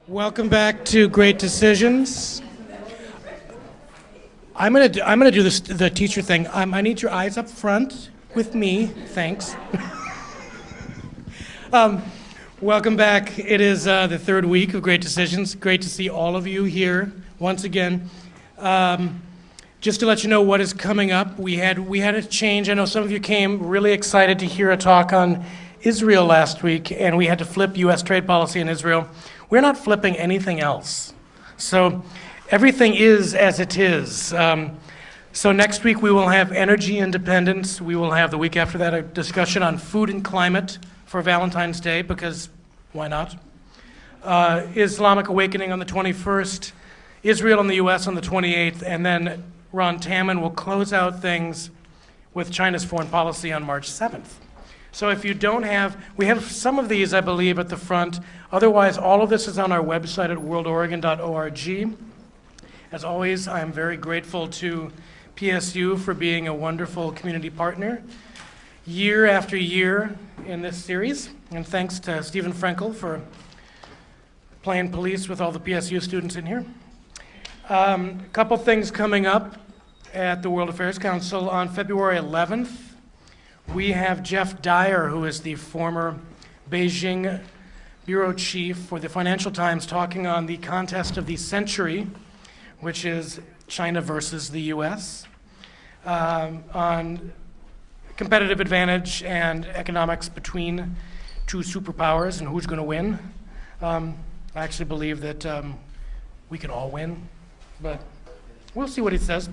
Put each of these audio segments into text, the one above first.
Welcome back to Great Decisions. I'm gonna do the teacher thing. I need your eyes up front with me. Thanks. Welcome back. It is the third week of Great Decisions. Great to see all of you here once again. Just to let you know what is coming up, we had a change. I know some of you came really excited to hear a talk on Israel last week, and we had to flip U.S. trade policy in Israel. We're not flipping anything else. So everything is as it is. So next week we will have energy independence. We will have the week after that a discussion on food and climate for Valentine's Day, because why not? Islamic awakening on the 21st, Israel and the U.S. on the 28th, and then Ron Tamman will close out things with China's foreign policy on March 7th. So if you don't have, we have some of these, I believe, at the front. Otherwise, all of this is on our website at worldoregon.org. As always, I am very grateful to PSU for being a wonderful community partner year after year in this series. And thanks to Stephen Frankel for playing police with all the PSU students in here. A couple things coming up at the World Affairs Council on February 11th. We have Jeff Dyer, who is the former Beijing bureau chief for the Financial Times, talking on the contest of the century, which is China versus the U.S., on competitive advantage and economics between two superpowers and who's going to win. I actually believe that we can all win, but we'll see what he says.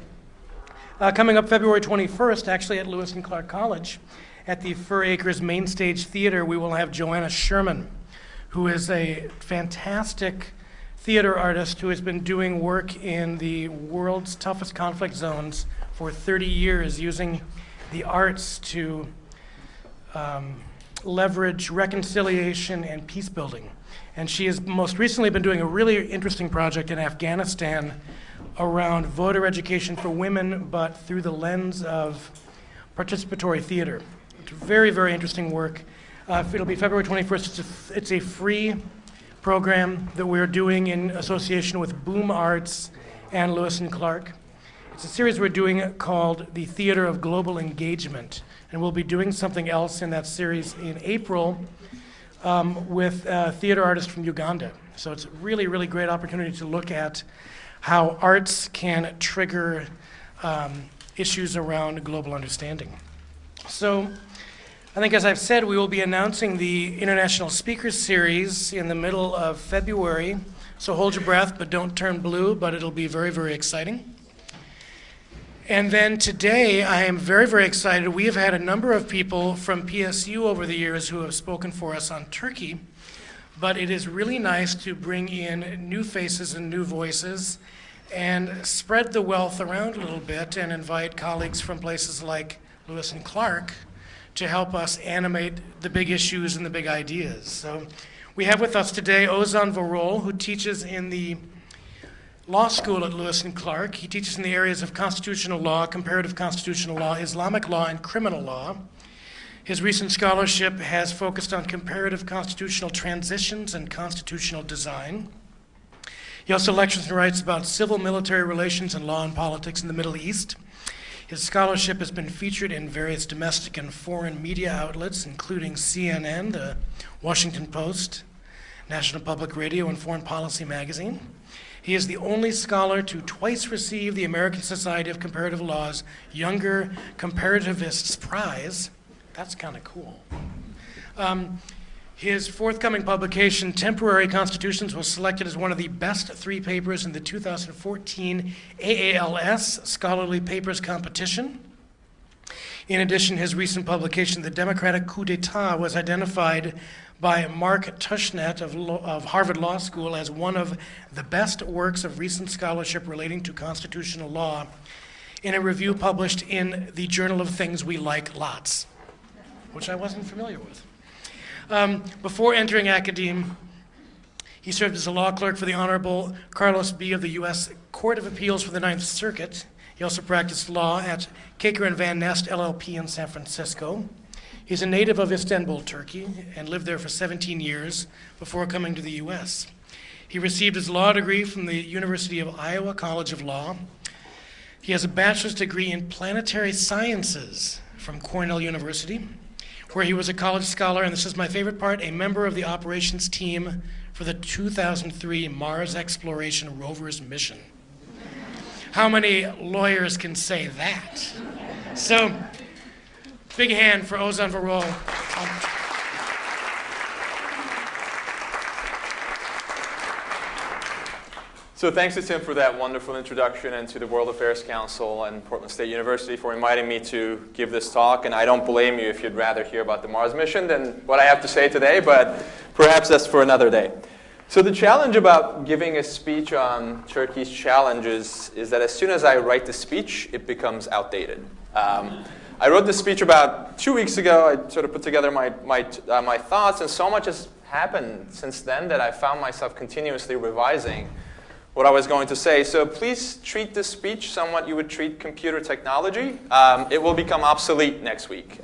Coming up February 21st, actually at Lewis and Clark College, at the Fur Acres Main Stage Theater, we will have Joanna Sherman, who is a fantastic theater artist who has been doing work in the world's toughest conflict zones for 30 years, using the arts to leverage reconciliation and peace building. And she has most recently been doing a really interesting project in Afghanistan around voter education for women, but through the lens of participatory theater. It's very, very interesting work. It'll be February 21st. It's a free program that we're doing in association with Boom Arts and Lewis and Clark. It's a series we're doing called The Theater of Global Engagement, and we'll be doing something else in that series in April with a theater artist from Uganda. So it's a really, really great opportunity to look at how arts can trigger issues around global understanding. So I think, as I've said, we will be announcing the International Speakers Series in the middle of February. So hold your breath, but don't turn blue, but it'll be very, very exciting. And then today, I am very, very excited. We have had a number of people from PSU over the years who have spoken for us on Turkey, but it is really nice to bring in new faces and new voices and spread the wealth around a little bit and invite colleagues from places like Lewis and Clark to help us animate the big issues and the big ideas. So we have with us today Ozan Varol, who teaches in the law school at Lewis and Clark. He teaches in the areas of constitutional law, comparative constitutional law, Islamic law, and criminal law. His recent scholarship has focused on comparative constitutional transitions and constitutional design. He also lectures and writes about civil-military relations and law and politics in the Middle East. His scholarship has been featured in various domestic and foreign media outlets, including CNN, the Washington Post, National Public Radio, and Foreign Policy magazine. He is the only scholar to twice receive the American Society of Comparative Law's Younger Comparativists Prize. That's kind of cool. His forthcoming publication, Temporary Constitutions, was selected as one of the best 3 papers in the 2014 AALS Scholarly Papers Competition. In addition, his recent publication, The Democratic Coup d'etat, was identified by Mark Tushnet of Harvard Law School as one of the best works of recent scholarship relating to constitutional law in a review published in the Journal of Things We Like Lots, which I wasn't familiar with. Before entering academe, he served as a law clerk for the Honorable Carlos B. of the U.S. Court of Appeals for the Ninth Circuit. He also practiced law at Caker and Van Nest LLP in San Francisco. He's a native of Istanbul, Turkey, and lived there for 17 years before coming to the U.S. He received his law degree from the University of Iowa College of Law. He has a bachelor's degree in planetary sciences from Cornell University, where he was a college scholar, and this is my favorite part, a member of the operations team for the 2003 Mars Exploration Rover's mission. How many lawyers can say that? So, big hand for Ozan Varol. So thanks to Tim for that wonderful introduction, and to the World Affairs Council and Portland State University for inviting me to give this talk. And I don't blame you if you'd rather hear about the Mars mission than what I have to say today, but perhaps that's for another day. So the challenge about giving a speech on Turkey's challenges is that as soon as I write the speech, it becomes outdated. I wrote this speech about 2 weeks ago. I sort of put together my thoughts, and so much has happened since then that I found myself continuously revising what I was going to say. So please treat this speech somewhat you would treat computer technology. It will become obsolete next week.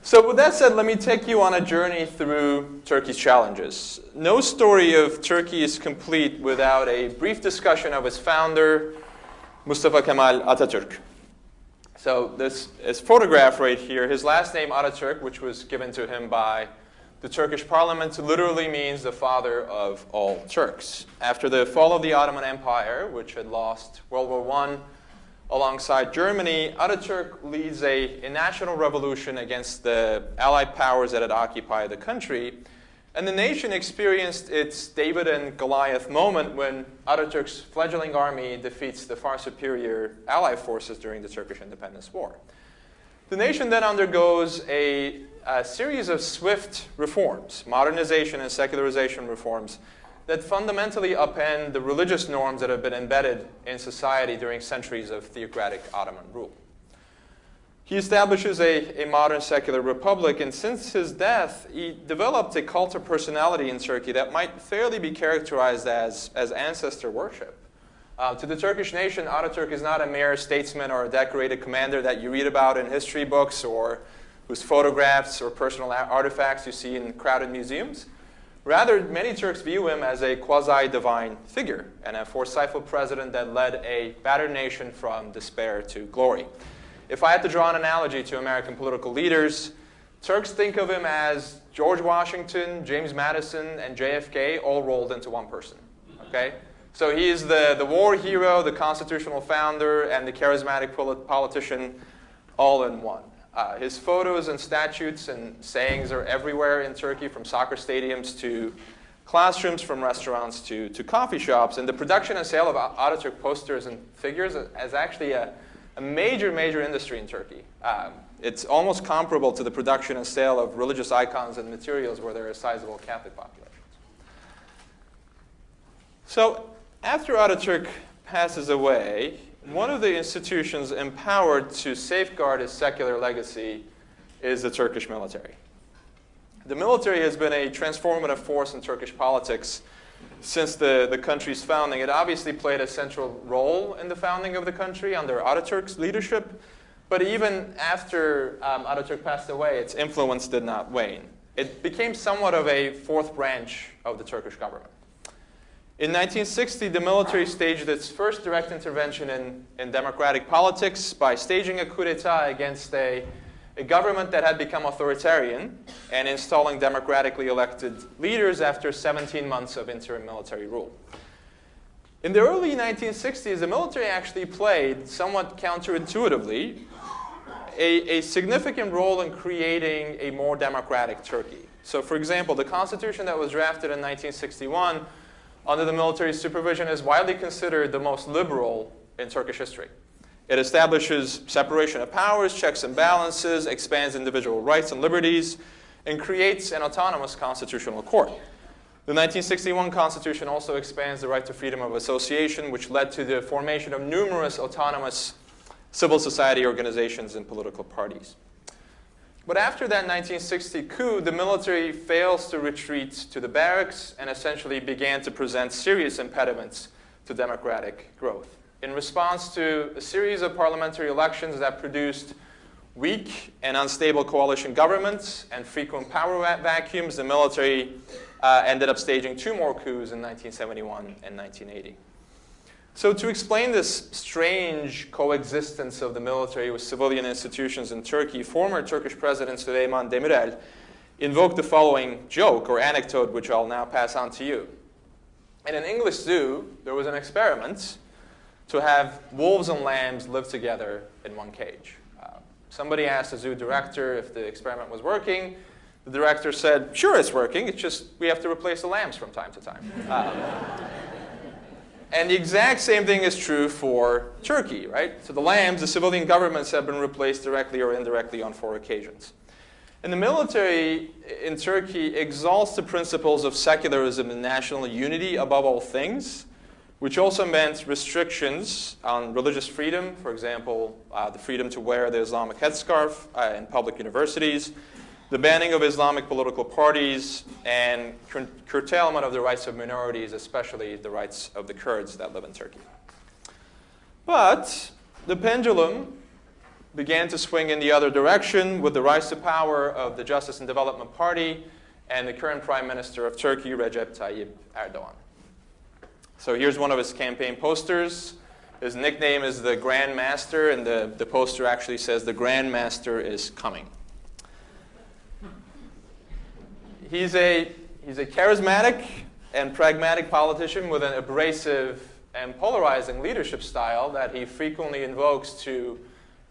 So with that said, let me take you on a journey through Turkey's challenges. No story of Turkey is complete without a brief discussion of its founder, Mustafa Kemal Ataturk. So this is photograph right here. His last name, Ataturk, which was given to him by the Turkish parliament, literally means the father of all Turks. After the fall of the Ottoman Empire, which had lost World War I alongside Germany, Ataturk leads a national revolution against the Allied powers that had occupied the country. And the nation experienced its David and Goliath moment when Ataturk's fledgling army defeats the far superior Allied forces during the Turkish Independence War. The nation then undergoes a series of swift reforms, modernization and secularization reforms, that fundamentally upend the religious norms that have been embedded in society during centuries of theocratic Ottoman rule. He establishes a modern secular republic, and since his death, he developed a cult of personality in Turkey that might fairly be characterized as ancestor worship. To the Turkish nation, Ataturk is not a mere statesman or a decorated commander that you read about in history books, or whose photographs or personal artifacts you see in crowded museums. Rather, many Turks view him as a quasi-divine figure and a forceful president that led a battered nation from despair to glory. If I had to draw an analogy to American political leaders, Turks think of him as George Washington, James Madison, and JFK all rolled into one person. Okay? So he is the war hero, the constitutional founder, and the charismatic politician all in one. His photos and statutes and sayings are everywhere in Turkey, from soccer stadiums to classrooms, from restaurants to coffee shops. And the production and sale of Ataturk posters and figures is actually a major, major industry in Turkey. It's almost comparable to the production and sale of religious icons and materials where there are sizable Catholic populations. So after Ataturk passes away, one of the institutions empowered to safeguard his secular legacy is the Turkish military. The military has been a transformative force in Turkish politics since the country's founding. It obviously played a central role in the founding of the country under Ataturk's leadership, but even after Ataturk passed away, its influence did not wane. It became somewhat of a fourth branch of the Turkish government. In 1960, the military staged its first direct intervention in democratic politics by staging a coup d'etat against a government that had become authoritarian and installing democratically elected leaders after 17 months of interim military rule. In the early 1960s, the military actually played, somewhat counterintuitively, a significant role in creating a more democratic Turkey. So, for example, the constitution that was drafted in 1961 under the military supervision is widely considered the most liberal in Turkish history. It establishes separation of powers, checks and balances, expands individual rights and liberties, and creates an autonomous constitutional court. The 1961 Constitution also expands the right to freedom of association, which led to the formation of numerous autonomous civil society organizations and political parties. But after that 1960 coup, the military fails to retreat to the barracks and essentially began to present serious impediments to democratic growth. In response to a series of parliamentary elections that produced weak and unstable coalition governments and frequent power vacuums, the military ended up staging 2 more coups in 1971 and 1980. So to explain this strange coexistence of the military with civilian institutions in Turkey, former Turkish President Süleyman Demirel invoked the following joke or anecdote, which I'll now pass on to you. In an English zoo, there was an experiment to have wolves and lambs live together in one cage. Somebody asked the zoo director if the experiment was working. The director said, sure, it's working. It's just we have to replace the lambs from time to time. And the exact same thing is true for Turkey, right? So the lambs, the civilian governments have been replaced directly or indirectly on 4 occasions. And the military in Turkey exalts the principles of secularism and national unity above all things, which also meant restrictions on religious freedom, for example, the freedom to wear the Islamic headscarf in public universities, the banning of Islamic political parties, and curtailment of the rights of minorities, especially the rights of the Kurds that live in Turkey. But the pendulum began to swing in the other direction with the rise to power of the Justice and Development Party and the current Prime Minister of Turkey, Recep Tayyip Erdogan. So here's one of his campaign posters. His nickname is the Grand Master, and the poster actually says, "The Grand Master is coming." He's a charismatic and pragmatic politician with an abrasive and polarizing leadership style that he frequently invokes to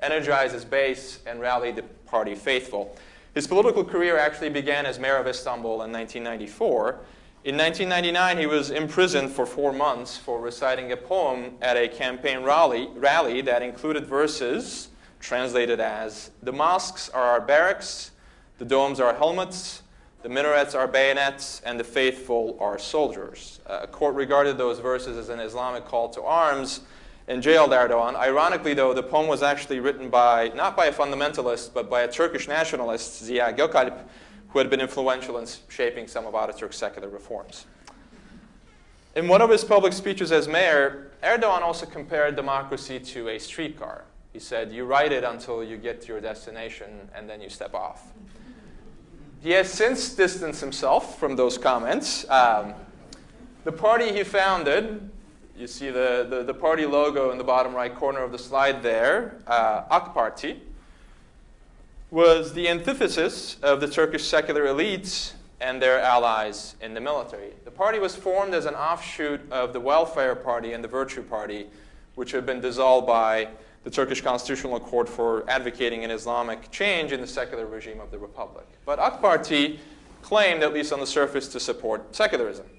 energize his base and rally the party faithful. His political career actually began as mayor of Istanbul in 1994. In 1999, he was imprisoned for 4 months for reciting a poem at a campaign rally that included verses translated as, "The mosques are our barracks, the domes are helmets, the minarets are bayonets, and the faithful are soldiers." A court regarded those verses as an Islamic call to arms and jailed Erdogan. Ironically, though, the poem was actually written not by a fundamentalist, but by a Turkish nationalist, Ziya Gökalp, who had been influential in shaping some of Ataturk's secular reforms. In one of his public speeches as mayor, Erdogan also compared democracy to a streetcar. He said, "You ride it until you get to your destination, and then you step off." He has since distanced himself from those comments. The party he founded, you see the party logo in the bottom right corner of the slide there, AK Parti, was the antithesis of the Turkish secular elites and their allies in the military. The party was formed as an offshoot of the Welfare Party and the Virtue Party, which had been dissolved by the Turkish Constitutional Court for advocating an Islamic change in the secular regime of the Republic. But AK Parti claimed, at least on the surface, to support secularism.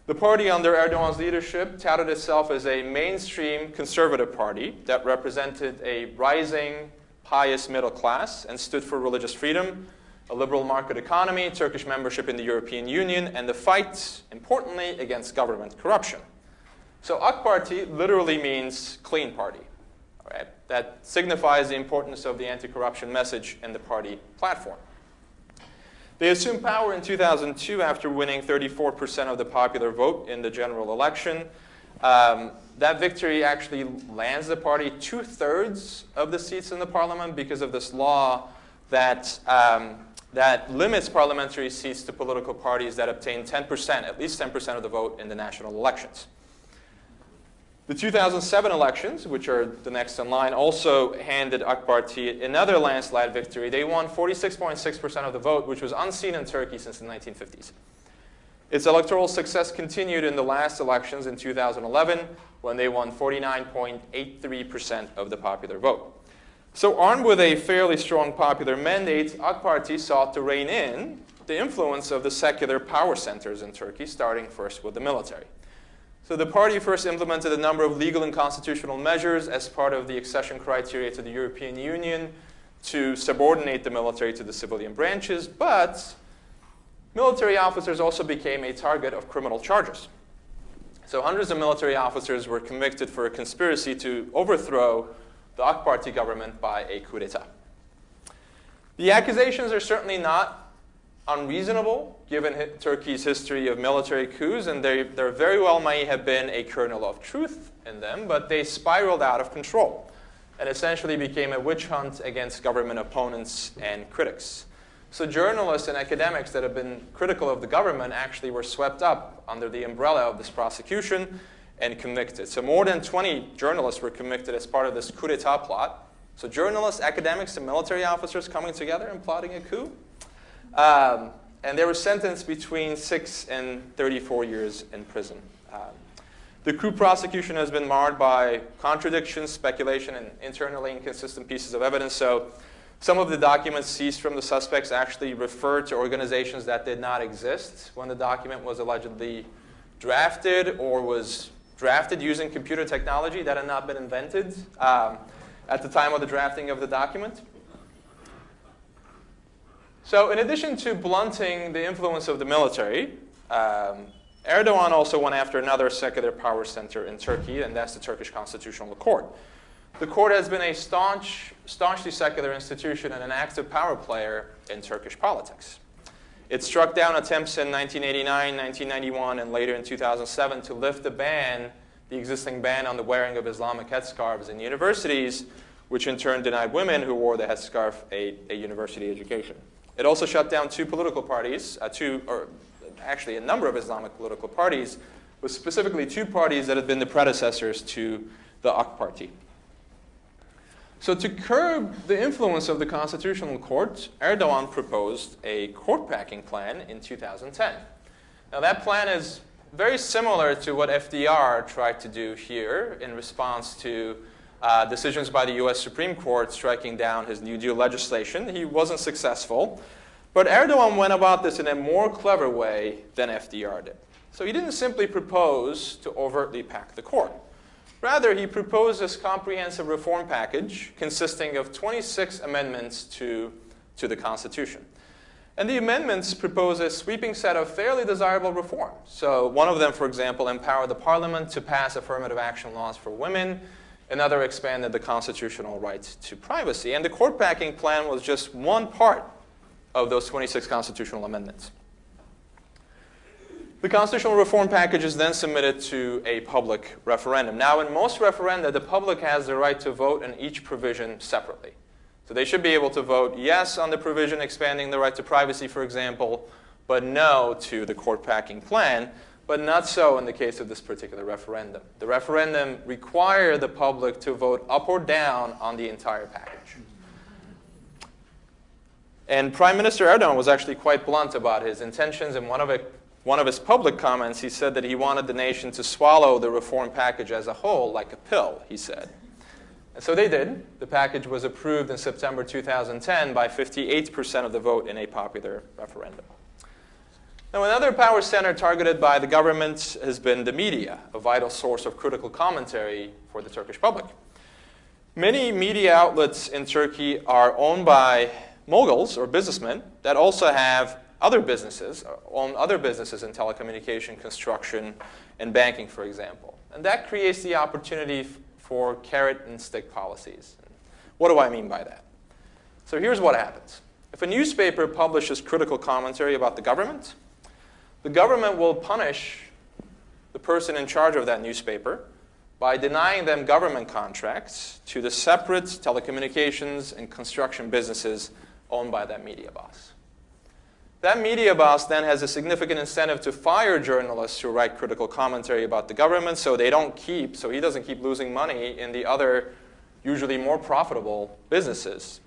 The party under Erdogan's leadership touted itself as a mainstream conservative party that represented a rising, pious middle class and stood for religious freedom, a liberal market economy, Turkish membership in the European Union, and the fight, importantly, against government corruption. So AK Parti literally means clean party. Right? That signifies the importance of the anti-corruption message in the party platform. They assumed power in 2002 after winning 34% of the popular vote in the general election. That victory actually lands the party 2/3 of the seats in the parliament because of this law that limits parliamentary seats to political parties that obtain 10%, at least 10% of the vote in the national elections. The 2007 elections, which are the next in line, also handed AK Parti another landslide victory. They won 46.6% of the vote, which was unseen in Turkey since the 1950s. Its electoral success continued in the last elections in 2011, when they won 49.83% of the popular vote. So armed with a fairly strong popular mandate, AK Parti sought to rein in the influence of the secular power centers in Turkey, starting first with the military. So the party first implemented a number of legal and constitutional measures as part of the accession criteria to the European Union to subordinate the military to the civilian branches, but military officers also became a target of criminal charges. So hundreds of military officers were convicted for a conspiracy to overthrow the AK Parti government by a coup d'etat. The accusations are certainly not unreasonable, given Turkey's history of military coups, and there very well may have been a kernel of truth in them, but they spiraled out of control. and essentially became a witch hunt against government opponents and critics. So journalists and academics that have been critical of the government actually were swept up under the umbrella of this prosecution and convicted. So more than 20 journalists were convicted as part of this coup d'etat plot. So journalists, academics, and military officers coming together and plotting a coup. And they were sentenced between 6 and 34 years in prison. The coup prosecution has been marred by contradictions, speculation, and internally inconsistent pieces of evidence. So some of the documents seized from the suspects actually refer to organizations that did not exist when the document was allegedly drafted, or was drafted using computer technology that had not been invented at the time of the drafting of the document. So in addition to blunting the influence of the military, Erdogan also went after another secular power center in Turkey, and that's the Turkish Constitutional Court. The court has been a staunchly secular institution and an active power player in Turkish politics. It struck down attempts in 1989, 1991, and later in 2007 to lift the existing ban on the wearing of Islamic headscarves in universities, which in turn denied women who wore the headscarf a university education. It also shut down two political parties, actually a number of Islamic political parties, but specifically two parties that had been the predecessors to the AK Party. So to curb the influence of the Constitutional Court, Erdogan proposed a court-packing plan in 2010. Now that plan is very similar to what FDR tried to do here in response to decisions by the US Supreme Court striking down his New Deal legislation. He wasn't successful, but Erdogan went about this in a more clever way than FDR did. So he didn't simply propose to overtly pack the court. Rather, he proposed this comprehensive reform package consisting of 26 amendments to the Constitution. And the amendments propose a sweeping set of fairly desirable reforms. So one of them, for example, empowered the parliament to pass affirmative action laws for women. Another expanded the constitutional right to privacy. And the court packing plan was just one part of those 26 constitutional amendments. The constitutional reform package is then submitted to a public referendum. Now, in most referenda, the public has the right to vote on each provision separately. So they should be able to vote yes on the provision expanding the right to privacy, for example, but no to the court packing plan, but not so in the case of this particular referendum. The referendum required the public to vote up or down on the entire package. And Prime Minister Erdogan was actually quite blunt about his intentions. In one of his public comments, he said that he wanted the nation to swallow the reform package as a whole, like a pill, he said. And so they did. The package was approved in September 2010 by 58% of the vote in a popular referendum. Now, another power center targeted by the government has been the media, a vital source of critical commentary for the Turkish public. Many media outlets in Turkey are owned by moguls or businessmen that also have other businesses, own other businesses in telecommunication, construction, and banking, for example. And that creates the opportunity for carrot and stick policies. What do I mean by that? So here's what happens. If a newspaper publishes critical commentary about the government will punish the person in charge of that newspaper by denying them government contracts to the separate telecommunications and construction businesses owned by that media boss. That media boss then has a significant incentive to fire journalists who write critical commentary about the government so he doesn't keep losing money in the other, usually more profitable businesses.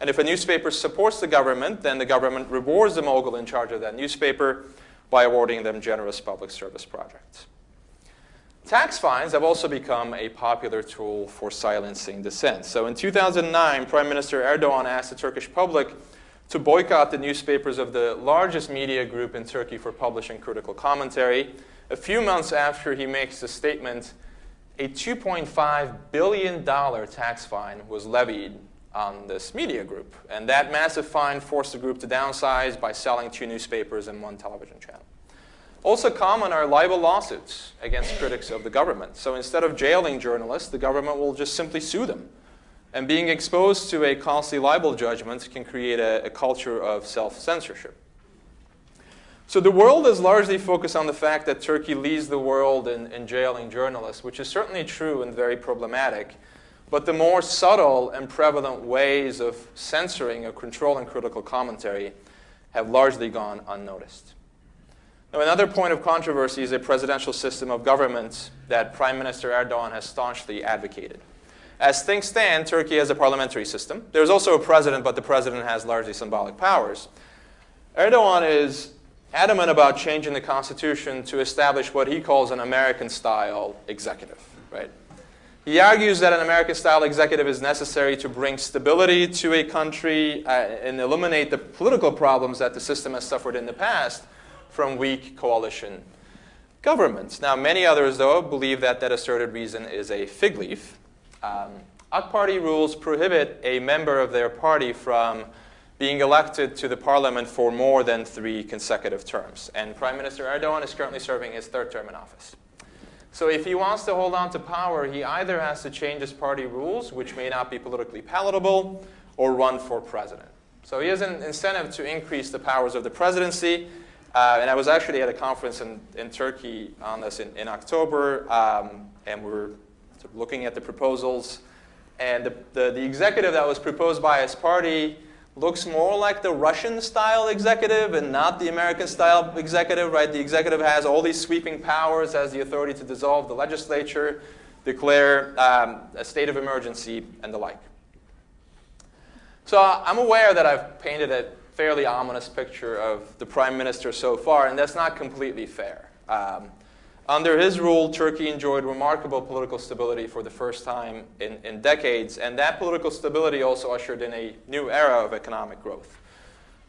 And if a newspaper supports the government, then the government rewards the mogul in charge of that newspaper by awarding them generous public service projects. Tax fines have also become a popular tool for silencing dissent. So in 2009, Prime Minister Erdogan asked the Turkish public to boycott the newspapers of the largest media group in Turkey for publishing critical commentary. A few months after he makes the statement, a $2.5 billion tax fine was levied on this media group. And that massive fine forced the group to downsize by selling 2 newspapers and 1 television channel. Also common are libel lawsuits against critics of the government. So instead of jailing journalists, the government will just simply sue them. And being exposed to a costly libel judgment can create a culture of self-censorship. So the world is largely focused on the fact that Turkey leads the world in jailing journalists, which is certainly true and very problematic. but the more subtle and prevalent ways of censoring or controlling critical commentary have largely gone unnoticed. Now, another point of controversy is a presidential system of government that Prime Minister Erdogan has staunchly advocated. As things stand, Turkey has a parliamentary system. There's also a president, but the president has largely symbolic powers. Erdogan is adamant about changing the constitution to establish what he calls an American-style executive, right? He argues that an American-style executive is necessary to bring stability to a country and eliminate the political problems that the system has suffered in the past from weak coalition governments. Now, many others, though, believe that that asserted reason is a fig leaf. AK Party rules prohibit a member of their party from being elected to the parliament for more than 3 consecutive terms. And Prime Minister Erdogan is currently serving his 3rd term in office. So if he wants to hold on to power, he either has to change his party rules, which may not be politically palatable, or run for president. So he has an incentive to increase the powers of the presidency. And I was actually at a conference in Turkey on this in October, and we were sort of looking at the proposals. And the executive that was proposed by his party looks more like the Russian-style executive and not the American-style executive, right? The executive has all these sweeping powers, has the authority to dissolve the legislature, declare a state of emergency, and the like. So I'm aware that I've painted a fairly ominous picture of the prime minister so far, and that's not completely fair. Under his rule, Turkey enjoyed remarkable political stability for the first time in decades, and that political stability also ushered in a new era of economic growth.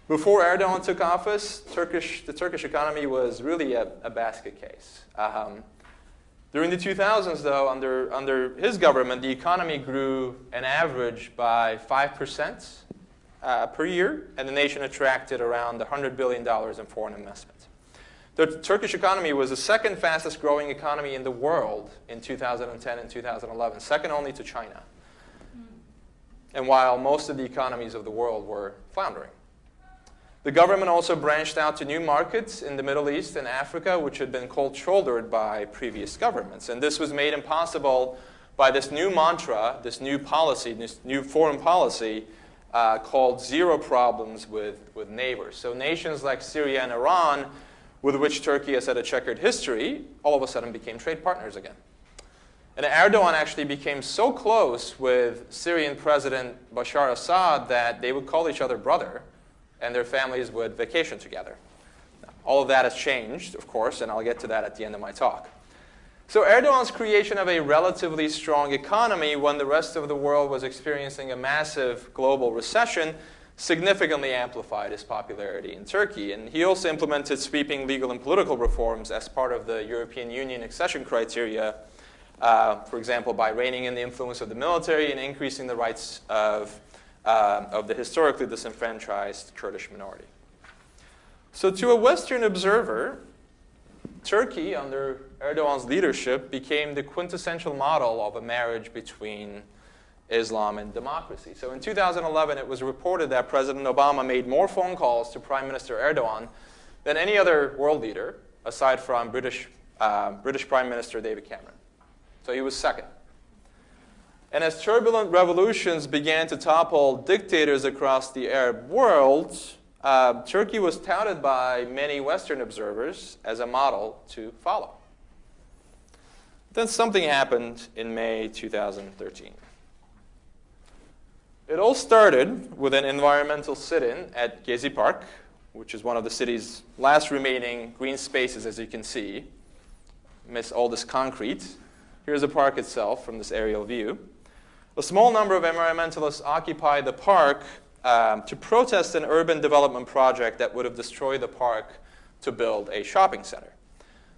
Before Erdogan took office, the Turkish economy was really a basket case. During the 2000s, though, under his government, the economy grew an average by 5% per year, and the nation attracted around $100 billion in foreign investment. The Turkish economy was the 2nd fastest growing economy in the world in 2010 and 2011, second only to China. And while most of the economies of the world were floundering. The government also branched out to new markets in the Middle East and Africa, which had been cold-shouldered by previous governments. And this was made impossible by this new mantra, this new policy, this new foreign policy called zero problems with neighbors. So nations like Syria and Iran, with which Turkey has had a checkered history, all of a sudden became trade partners again. And Erdogan actually became so close with Syrian President Bashar Assad that they would call each other brother, and their families would vacation together. Now, all of that has changed, of course, and I'll get to that at the end of my talk. So Erdogan's creation of a relatively strong economy when the rest of the world was experiencing a massive global recession significantly amplified his popularity in Turkey. And he also implemented sweeping legal and political reforms as part of the European Union accession criteria, for example, by reining in the influence of the military and increasing the rights of the historically disenfranchised Kurdish minority. So to a Western observer, Turkey, under Erdogan's leadership, became the quintessential model of a marriage between Islam and democracy. So in 2011, it was reported that President Obama made more phone calls to Prime Minister Erdogan than any other world leader, aside from British Prime Minister David Cameron. So he was second. And as turbulent revolutions began to topple dictators across the Arab world, Turkey was touted by many Western observers as a model to follow. Then something happened in May 2013. It all started with an environmental sit-in at Gazi Park, which is one of the city's last remaining green spaces, as you can see. Amidst all this concrete. Here's the park itself from this aerial view. A small number of environmentalists occupied the park to protest an urban development project that would have destroyed the park to build a shopping center.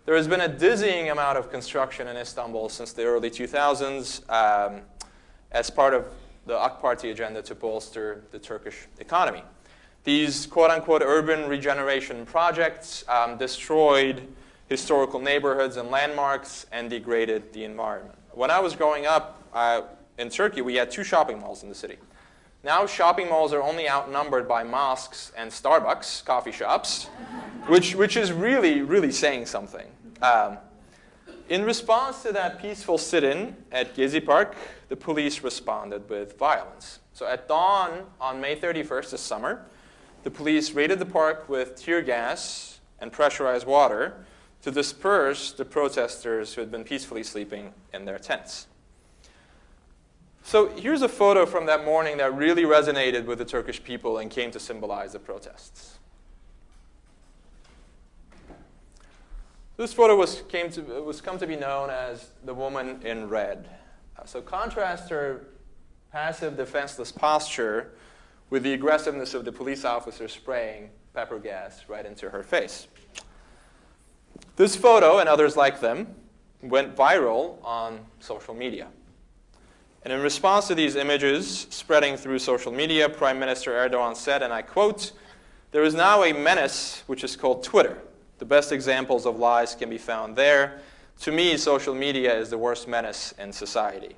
There has been a dizzying amount of construction in Istanbul since the early 2000s as part of the AK Party agenda to bolster the Turkish economy. These quote-unquote urban regeneration projects destroyed historical neighborhoods and landmarks and degraded the environment. When I was growing up in Turkey, we had 2 shopping malls in the city. Now shopping malls are only outnumbered by mosques and Starbucks, coffee shops, which is really, really saying something. In response to that peaceful sit-in at Gazi Park, the police responded with violence. So at dawn on May 31st this summer, the police raided the park with tear gas and pressurized water to disperse the protesters who had been peacefully sleeping in their tents. So here's a photo from that morning that really resonated with the Turkish people and came to symbolize the protests. This photo was come to be known as the woman in red. So contrast her passive, defenseless posture with the aggressiveness of the police officer spraying pepper gas right into her face. This photo, and others like them, went viral on social media. And in response to these images spreading through social media, Prime Minister Erdogan said, and I quote, "There is now a menace which is called Twitter. The best examples of lies can be found there. To me, social media is the worst menace in society."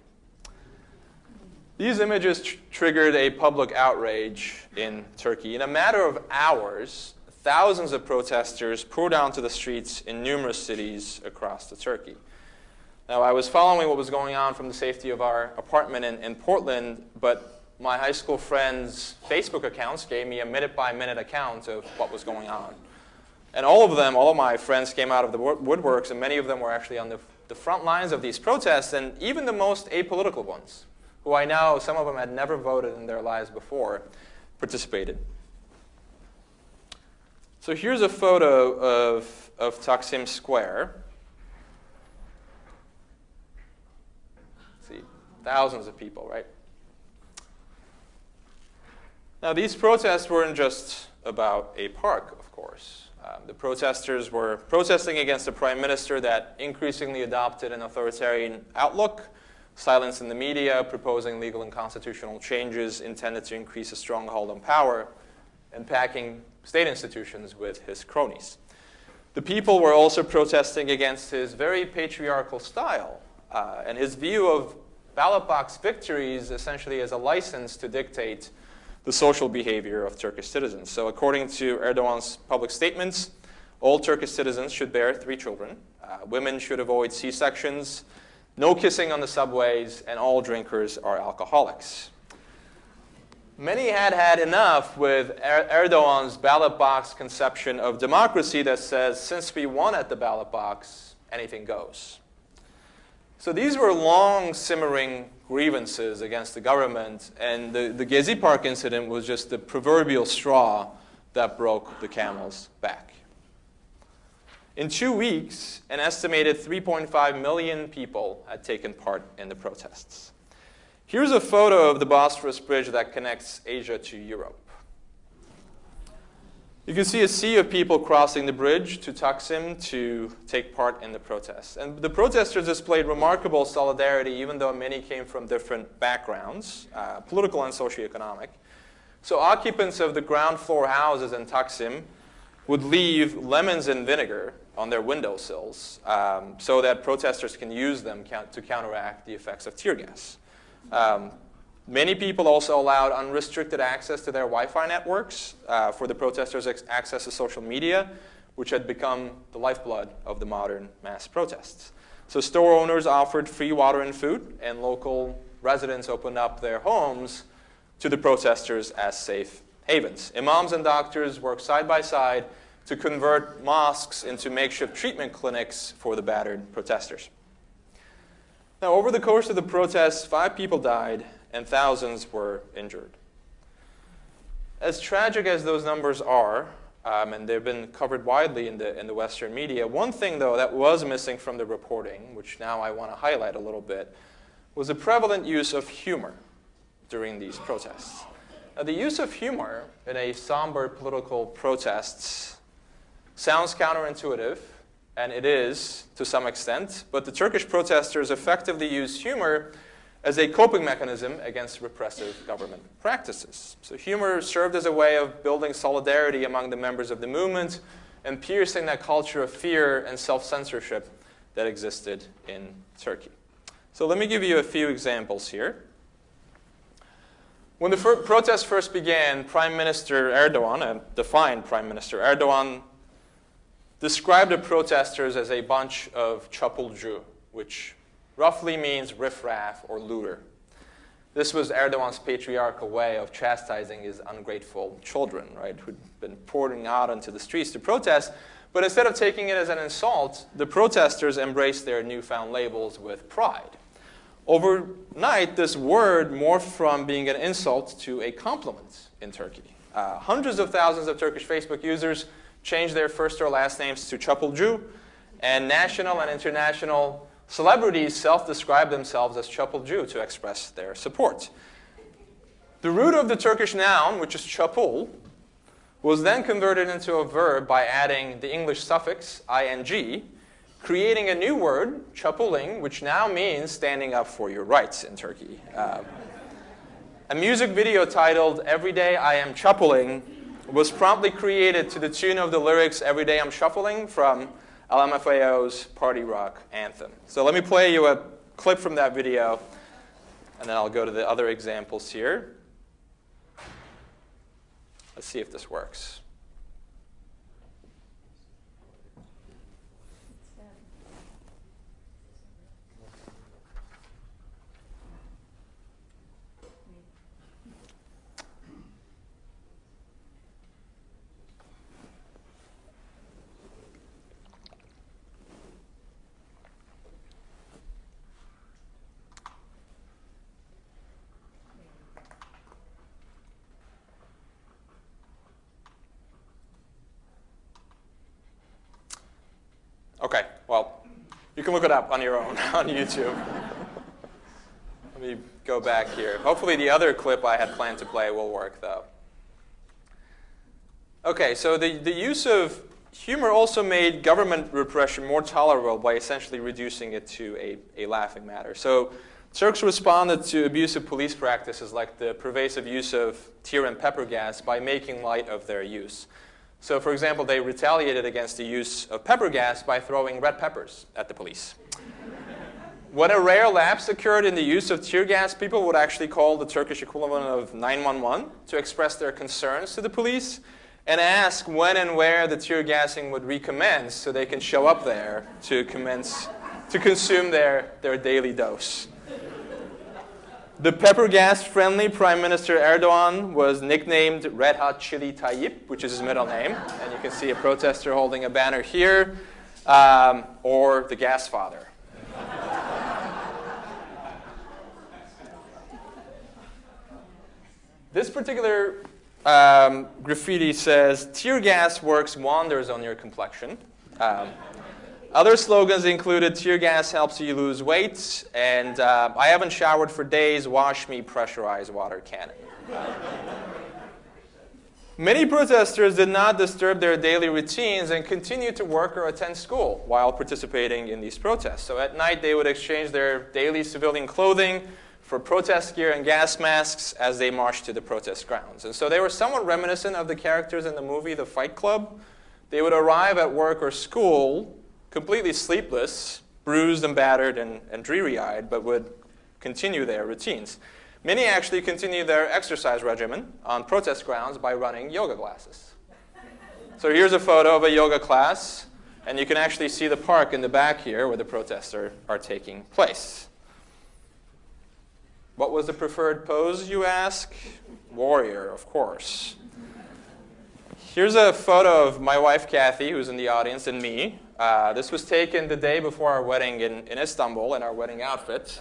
These images triggered a public outrage in Turkey. In a matter of hours, thousands of protesters poured onto the streets in numerous cities across Turkey. Now, I was following what was going on from the safety of our apartment in Portland, but my high school friends' Facebook accounts gave me a minute-by-minute account of what was going on. And all of my friends came out of the woodworks, and many of them were actually on the front lines of these protests, and even the most apolitical ones, who I know some of them had never voted in their lives before, participated. So here's a photo of Taksim Square. See, thousands of people, right? Now, these protests weren't just about a park, of course. The protesters were protesting against a prime minister that increasingly adopted an authoritarian outlook, silencing the media, proposing legal and constitutional changes intended to increase a stronghold on power, and packing state institutions with his cronies. The people were also protesting against his very patriarchal style and his view of ballot box victories essentially as a license to dictate the social behavior of Turkish citizens. So according to Erdogan's public statements, all Turkish citizens should bear 3 children. Women should avoid C-sections, no kissing on the subways, and all drinkers are alcoholics. Many had had enough with Erdogan's ballot box conception of democracy that says, since we won at the ballot box, anything goes. So these were long simmering grievances against the government, and the Gazi Park incident was just the proverbial straw that broke the camel's back. In 2 weeks, an estimated 3.5 million people had taken part in the protests. Here's a photo of the Bosphorus Bridge that connects Asia to Europe. You can see a sea of people crossing the bridge to Taksim to take part in the protests. And the protesters displayed remarkable solidarity, even though many came from different backgrounds, political and socioeconomic. So occupants of the ground floor houses in Taksim would leave lemons and vinegar on their windowsills so that protesters can use them to counteract the effects of tear gas. Many people also allowed unrestricted access to their Wi-Fi networks for the protesters' access to social media, which had become the lifeblood of the modern mass protests. So store owners offered free water and food, and local residents opened up their homes to the protesters as safe havens. Imams and doctors worked side by side to convert mosques into makeshift treatment clinics for the battered protesters. Now, over the course of the protests, 5 people died and thousands were injured. As tragic as those numbers are, and they've been covered widely in the Western media, one thing, though, that was missing from the reporting, which now I want to highlight a little bit, was a prevalent use of humor during these protests. Now, the use of humor in a somber political protests sounds counterintuitive, and it is to some extent, but the Turkish protesters effectively used humor as a coping mechanism against repressive government practices. So humor served as a way of building solidarity among the members of the movement and piercing that culture of fear and self-censorship that existed in Turkey. So let me give you a few examples here. When the protests first began, Prime Minister Erdogan, a defiant Prime Minister Erdogan, described the protesters as a bunch of çapulcu, which roughly means riffraff or looter. This was Erdogan's patriarchal way of chastising his ungrateful children, right, who'd been pouring out into the streets to protest. But instead of taking it as an insult, the protesters embraced their newfound labels with pride. Overnight, this word morphed from being an insult to a compliment in Turkey. Hundreds of thousands of Turkish Facebook users changed their first or last names to çapulcu, and national and international celebrities self-describe themselves as çapulcu to express their support. The root of the Turkish noun, which is çapul, was then converted into a verb by adding the English suffix ing, creating a new word, çapuling, which now means standing up for your rights in Turkey. A music video titled "Every Day I Am Çapuling" was promptly created to the tune of the lyrics "Every Day I'm Shuffling" from LMFAO's party rock anthem. So let me play you a clip from that video, and then I'll go to the other examples here. Let's see if this works. Okay, well, you can look it up on your own on YouTube. Let me go back here. Hopefully the other clip I had planned to play will work, though. Okay, so the use of humor also made government repression more tolerable by essentially reducing it to a laughing matter. So Turks responded to abusive police practices like the pervasive use of tear and pepper gas by making light of their use. So, for example, they retaliated against the use of pepper gas by throwing red peppers at the police. When a rare lapse occurred in the use of tear gas, people would actually call the Turkish equivalent of 911 to express their concerns to the police and ask when and where the tear gassing would recommence so they can show up there to consume their daily dose. The pepper gas-friendly Prime Minister Erdogan was nicknamed Red Hot Chili Tayyip, which is his middle name. And you can see a protester holding a banner here, or the gas father. This particular graffiti says, "Tear gas works wonders on your complexion." Other slogans included, "Tear gas helps you lose weight," and "I haven't showered for days, wash me, pressurized water cannon." Many protesters did not disturb their daily routines and continued to work or attend school while participating in these protests. So at night, they would exchange their daily civilian clothing for protest gear and gas masks as they marched to the protest grounds. And so they were somewhat reminiscent of the characters in the movie The Fight Club. They would arrive at work or school completely sleepless, bruised and battered and dreary-eyed, but would continue their routines. Many actually continued their exercise regimen on protest grounds by running yoga classes. So here's a photo of a yoga class, and you can actually see the park in the back here where the protests are taking place. What was the preferred pose, you ask? Warrior, of course. Here's a photo of my wife, Kathy, who's in the audience, and me. This was taken the day before our wedding in Istanbul in our wedding outfit.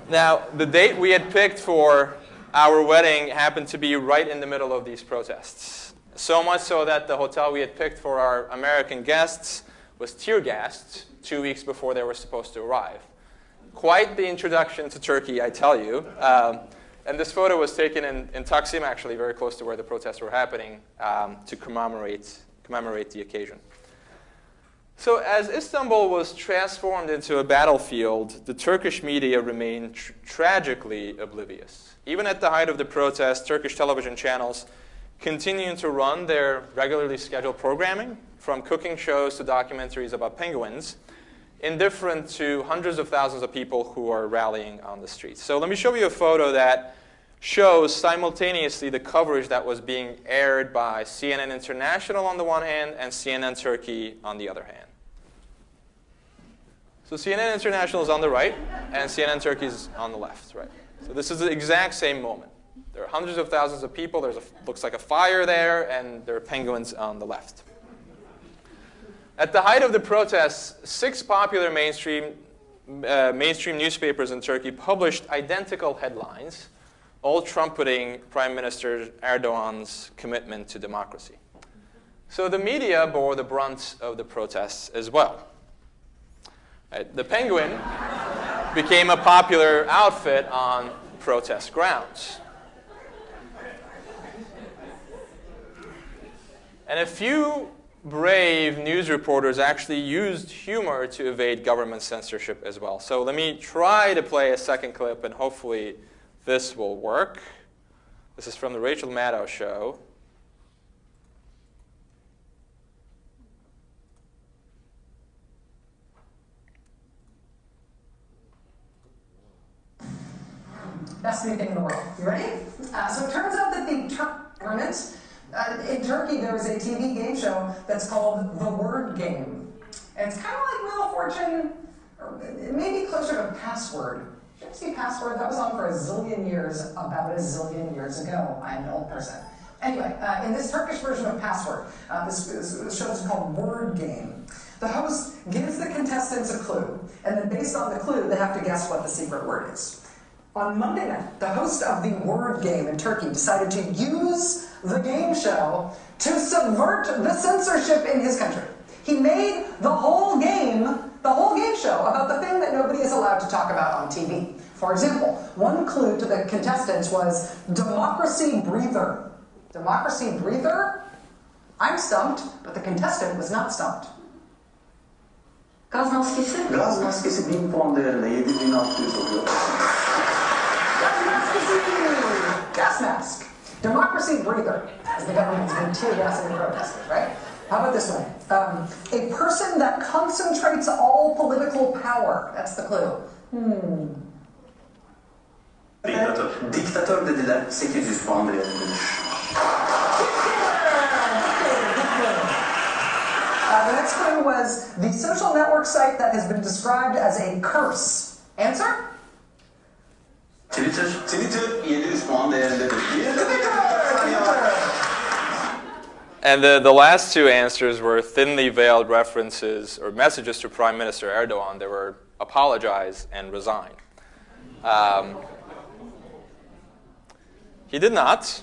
Now, the date we had picked for our wedding happened to be right in the middle of these protests. So much so that the hotel we had picked for our American guests was tear gassed 2 weeks before they were supposed to arrive. Quite the introduction to Turkey, I tell you. And this photo was taken in Taksim, actually, very close to where the protests were happening, to commemorate the occasion. So as Istanbul was transformed into a battlefield, the Turkish media remained tragically oblivious. Even at the height of the protests, Turkish television channels continued to run their regularly scheduled programming, from cooking shows to documentaries about penguins, indifferent to hundreds of thousands of people who are rallying on the streets. So let me show you a photo that shows simultaneously the coverage that was being aired by CNN International on the one hand and CNN Turkey on the other hand. So CNN International is on the right, and CNN Turkey is on the left, right? So this is the exact same moment. There are hundreds of thousands of people. There's looks like a fire there, and there are penguins on the left. At the height of the protests, 6 popular mainstream newspapers in Turkey published identical headlines, all trumpeting Prime Minister Erdogan's commitment to democracy. So the media bore the brunt of the protests as well. The penguin became a popular outfit on protest grounds. And a few brave news reporters actually used humor to evade government censorship as well. So let me try to play a second clip, and hopefully this will work. This is from the Rachel Maddow show. Best new thing in the world. You ready? So it turns out that the government, in Turkey, there is a TV game show that's called The Word Game. And it's kind of like Wheel of Fortune, or maybe closer to Password. Did you ever see Password? That was on for a zillion years, about a zillion years ago. I'm an old person. Anyway, in this Turkish version of Password, this show is called Word Game. The host gives the contestants a clue, and then based on the clue, they have to guess what the secret word is. On Monday night, the host of the Word Game in Turkey decided to use the game show to subvert the censorship in his country. He made the whole game show about the thing that nobody is allowed to talk about on TV. For example, one clue to the contestants was democracy breather. Democracy breather? I'm stumped, but the contestant was not stumped. Gaz maskesi? Gaz maskesi 1000 puan değerinde 7600 oluyor. Gas mask. Democracy breather, as the government's been tear gassing the protesters, right? How about this one? A person that concentrates all political power. That's the clue. Diktatör. Diktatör dediler 800 puan değerinde. The next clue was the social network site that has been described as a curse. Answer? Twitter 700 puan değerindedir. And the last 2 answers were thinly veiled references or messages to Prime Minister Erdogan. They were apologize and resign. He did not.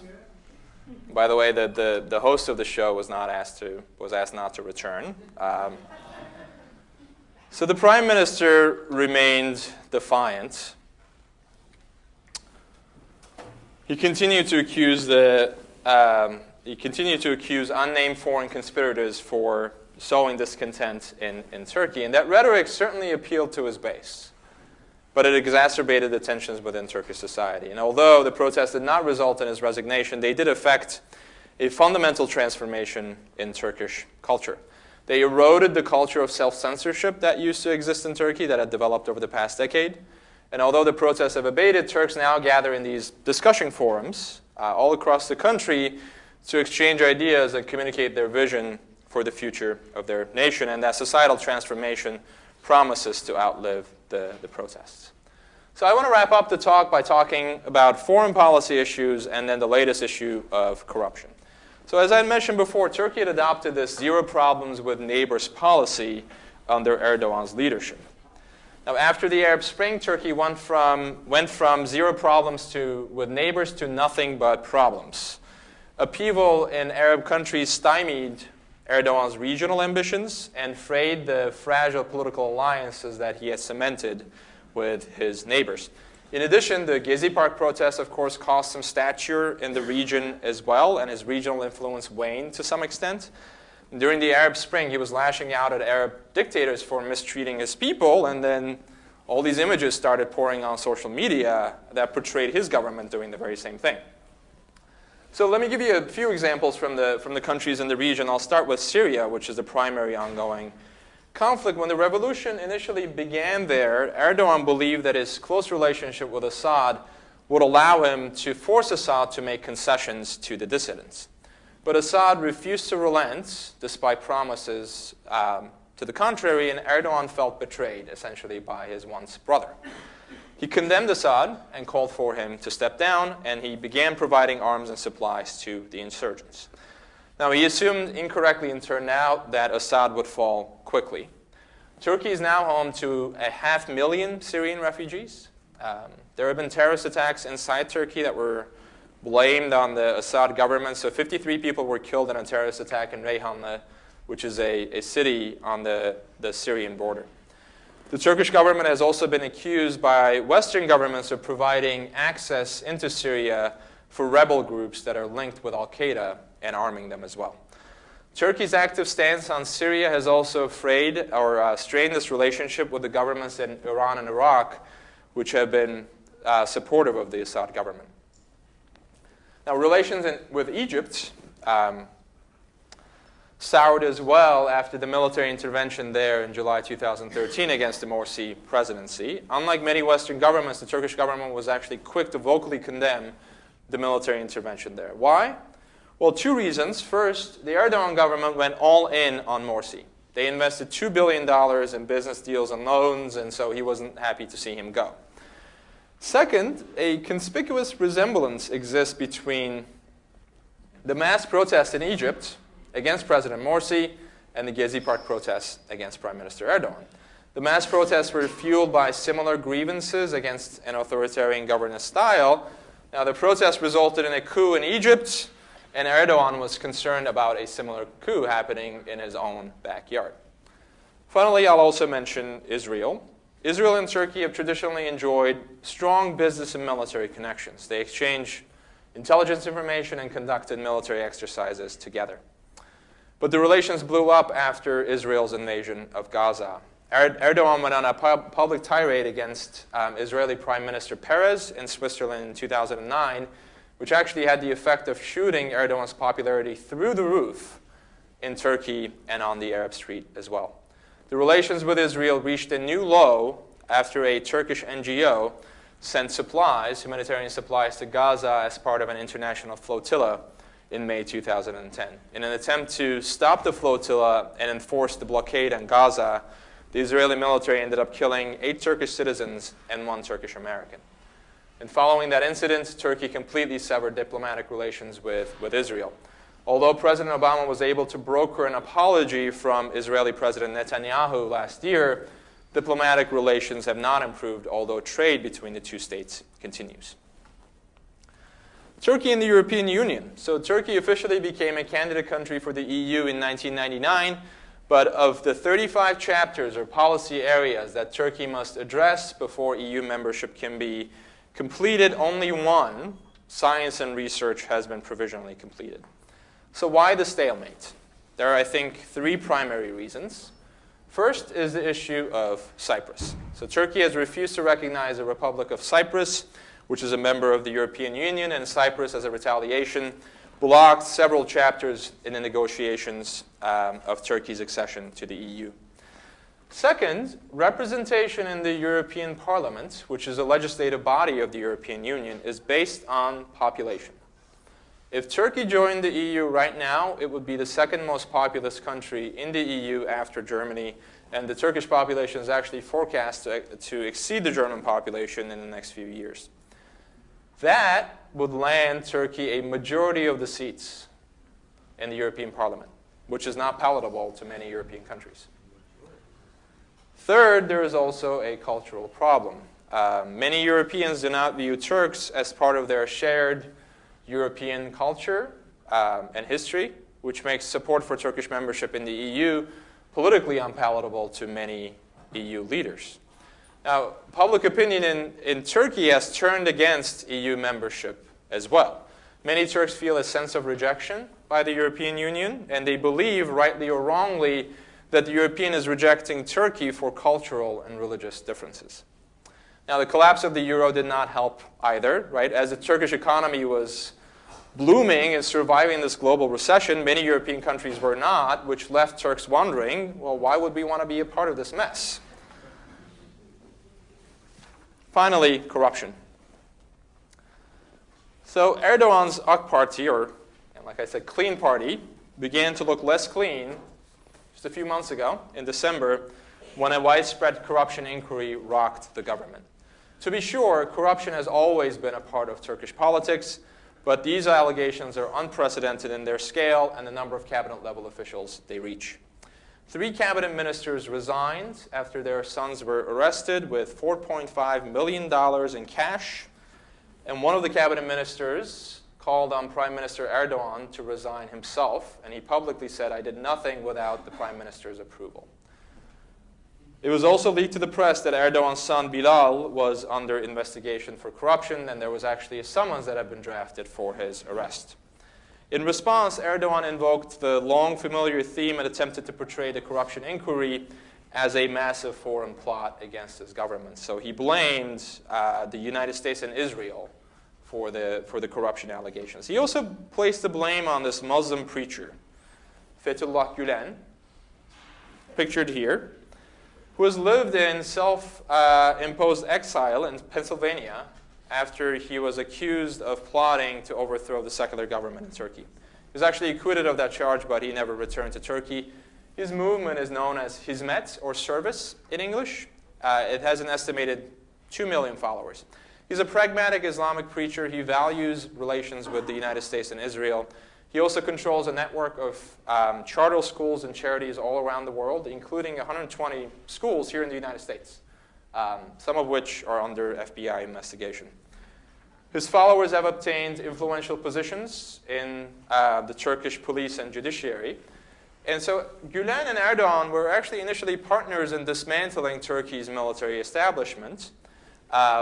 By the way, the host of the show was asked not to return. So the Prime Minister remained defiant. He continued to accuse unnamed foreign conspirators for sowing discontent in Turkey, and that rhetoric certainly appealed to his base, but it exacerbated the tensions within Turkish society. And although the protests did not result in his resignation, they did affect a fundamental transformation in Turkish culture. They eroded the culture of self-censorship that used to exist in Turkey, that had developed over the past decade. And although the protests have abated, Turks now gather in these discussion forums all across the country to exchange ideas and communicate their vision for the future of their nation. And that societal transformation promises to outlive the protests. So I want to wrap up the talk by talking about foreign policy issues and then the latest issue of corruption. So as I mentioned before, Turkey had adopted this zero problems with neighbors policy under Erdogan's leadership. Now, after the Arab Spring, Turkey went from zero problems with neighbors to nothing but problems. Upheaval in Arab countries stymied Erdogan's regional ambitions and frayed the fragile political alliances that he had cemented with his neighbors. In addition, the Gazi Park protests, of course, cost him stature in the region as well, and his regional influence waned to some extent. During the Arab Spring, he was lashing out at Arab dictators for mistreating his people, and then all these images started pouring on social media that portrayed his government doing the very same thing. So let me give you a few examples from the countries in the region. I'll start with Syria, which is the primary ongoing conflict. When the revolution initially began there, Erdogan believed that his close relationship with Assad would allow him to force Assad to make concessions to the dissidents. But Assad refused to relent, despite promises to the contrary, and Erdogan felt betrayed, essentially, by his once brother. He condemned Assad and called for him to step down, and he began providing arms and supplies to the insurgents. Now, he assumed incorrectly in turn out that Assad would fall quickly. Turkey is now home to 500,000 Syrian refugees. There have been terrorist attacks inside Turkey that were blamed on the Assad government. So 53 people were killed in a terrorist attack in Reyhanlı, which is a city on the Syrian border. The Turkish government has also been accused by Western governments of providing access into Syria for rebel groups that are linked with al-Qaeda and arming them as well. Turkey's active stance on Syria has also frayed or strained this relationship with the governments in Iran and Iraq, which have been supportive of the Assad government. Now, relations with Egypt soured as well after the military intervention there in July 2013 against the Morsi presidency. Unlike many Western governments, the Turkish government was actually quick to vocally condemn the military intervention there. Why? Well, two reasons. First, the Erdogan government went all in on Morsi. They invested $2 billion in business deals and loans, and so he wasn't happy to see him go. Second, a conspicuous resemblance exists between the mass protests in Egypt against President Morsi and the Gazi Park protests against Prime Minister Erdogan. The mass protests were fueled by similar grievances against an authoritarian governance style. Now, the protests resulted in a coup in Egypt, and Erdogan was concerned about a similar coup happening in his own backyard. Finally, I'll also mention Israel. Israel and Turkey have traditionally enjoyed strong business and military connections. They exchange intelligence information and conducted military exercises together. But the relations blew up after Israel's invasion of Gaza. Erdogan went on a public tirade against Israeli Prime Minister Peres in Switzerland in 2009, which actually had the effect of shooting Erdogan's popularity through the roof in Turkey and on the Arab street as well. The relations with Israel reached a new low after a Turkish NGO sent supplies, humanitarian supplies, to Gaza as part of an international flotilla in May 2010. In an attempt to stop the flotilla and enforce the blockade on Gaza, the Israeli military ended up killing 8 Turkish citizens and 1 Turkish American. And following that incident, Turkey completely severed diplomatic relations with Israel. Although President Obama was able to broker an apology from Israeli President Netanyahu last year, diplomatic relations have not improved, although trade between the two states continues. Turkey and the European Union. So Turkey officially became a candidate country for the EU in 1999, but of the 35 chapters or policy areas that Turkey must address before EU membership can be completed, only one, science and research, has been provisionally completed. So why the stalemate? There are, I think, 3 primary reasons. First is the issue of Cyprus. So Turkey has refused to recognize the Republic of Cyprus, which is a member of the European Union, and Cyprus, as a retaliation, blocked several chapters in the negotiations of Turkey's accession to the EU. Second, representation in the European Parliament, which is a legislative body of the European Union, is based on population. If Turkey joined the EU right now, it would be the second most populous country in the EU after Germany, and the Turkish population is actually forecast to exceed the German population in the next few years. That would land Turkey a majority of the seats in the European Parliament, which is not palatable to many European countries. Third, there is also a cultural problem. Many Europeans do not view Turks as part of their shared European culture and history, which makes support for Turkish membership in the EU politically unpalatable to many EU leaders. Now, public opinion in Turkey has turned against EU membership as well. Many Turks feel a sense of rejection by the European Union, and they believe, rightly or wrongly, that the European is rejecting Turkey for cultural and religious differences. Now, the collapse of the euro did not help either, right? As the Turkish economy was blooming and surviving this global recession, many European countries were not, which left Turks wondering, well, why would we want to be a part of this mess? Finally, corruption. So Erdogan's AK Party, or like I said, clean party, began to look less clean just a few months ago in December when a widespread corruption inquiry rocked the government. To be sure, corruption has always been a part of Turkish politics, but these allegations are unprecedented in their scale and the number of cabinet-level officials they reach. 3 cabinet ministers resigned after their sons were arrested with $4.5 million in cash, and one of the cabinet ministers called on Prime Minister Erdogan to resign himself, and he publicly said, "I did nothing without the Prime Minister's approval." It was also leaked to the press that Erdogan's son Bilal was under investigation for corruption, and there was actually a summons that had been drafted for his arrest. In response, Erdogan invoked the long familiar theme and attempted to portray the corruption inquiry as a massive foreign plot against his government. So he blamed the United States and Israel for the corruption allegations. He also placed the blame on this Muslim preacher, Fethullah Gülen, pictured here, who has lived in self-imposed exile in Pennsylvania after he was accused of plotting to overthrow the secular government in Turkey. He was actually acquitted of that charge, but he never returned to Turkey. His movement is known as Hizmet, or service in English. It has an estimated 2 million followers. He's a pragmatic Islamic preacher. He values relations with the United States and Israel. He also controls a network of charter schools and charities all around the world, including 120 schools here in the United States, some of which are under FBI investigation. His followers have obtained influential positions in the Turkish police and judiciary. And so Gülen and Erdogan were actually initially partners in dismantling Turkey's military establishment.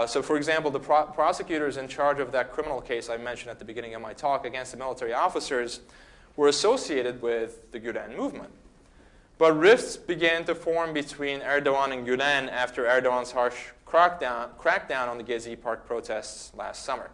So for example, the prosecutors in charge of that criminal case I mentioned at the beginning of my talk against the military officers were associated with the Gülen movement. But rifts began to form between Erdogan and Gülen after Erdogan's harsh crackdown on the Gazi Park protests last summer.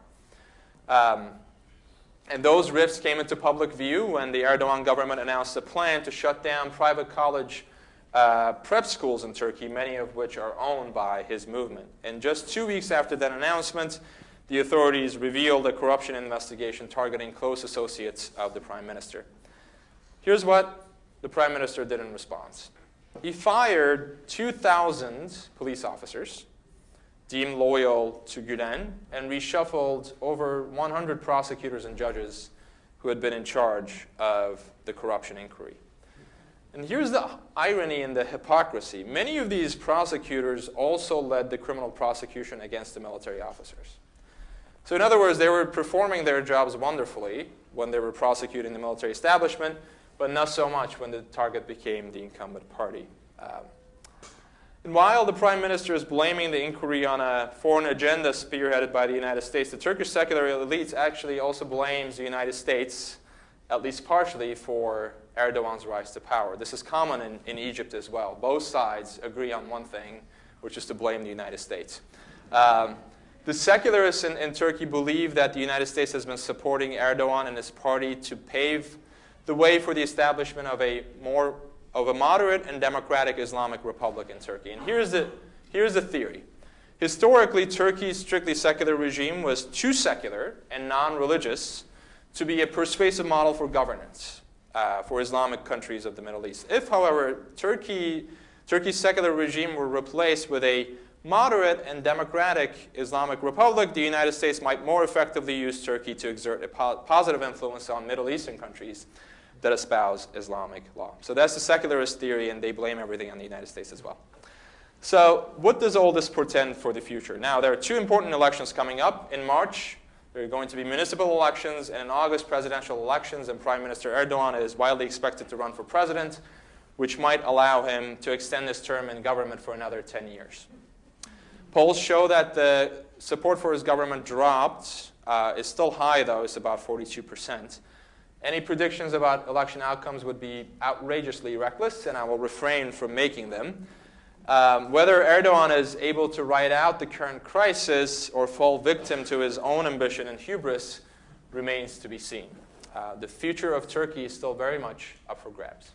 And those rifts came into public view when the Erdogan government announced a plan to shut down private college prep schools in Turkey, many of which are owned by his movement. And just 2 weeks after that announcement, the authorities revealed a corruption investigation targeting close associates of the Prime Minister. Here's what the Prime Minister did in response. He fired 2,000 police officers deemed loyal to Gülen and reshuffled over 100 prosecutors and judges who had been in charge of the corruption inquiry. And here's the irony and the hypocrisy. Many of these prosecutors also led the criminal prosecution against the military officers. So in other words, they were performing their jobs wonderfully when they were prosecuting the military establishment, but not so much when the target became the incumbent party. And while the Prime Minister is blaming the inquiry on a foreign agenda spearheaded by the United States, the Turkish secular elites actually also blames the United States, at least partially, for Erdogan's rise to power. This is common in Egypt as well. Both sides agree on one thing, which is to blame the United States. The secularists in Turkey believe that the United States has been supporting Erdogan and his party to pave the way for the establishment of a moderate and democratic Islamic republic in Turkey. And here's the theory. Historically, Turkey's strictly secular regime was too secular and non-religious to be a persuasive model for governance for Islamic countries of the Middle East. If, however, Turkey's secular regime were replaced with a moderate and democratic Islamic republic, the United States might more effectively use Turkey to exert a positive influence on Middle Eastern countries that espouse Islamic law. So that's the secularist theory, and they blame everything on the United States as well. So what does all this portend for the future? Now, there are 2 important elections coming up. In March, there are going to be municipal elections, and in August, presidential elections, and Prime Minister Erdogan is widely expected to run for president, which might allow him to extend his term in government for another 10 years. Polls show that the support for his government dropped. It's still high, though. It's about 42%. Any predictions about election outcomes would be outrageously reckless, and I will refrain from making them. Whether Erdogan is able to ride out the current crisis or fall victim to his own ambition and hubris remains to be seen. The future of Turkey is still very much up for grabs.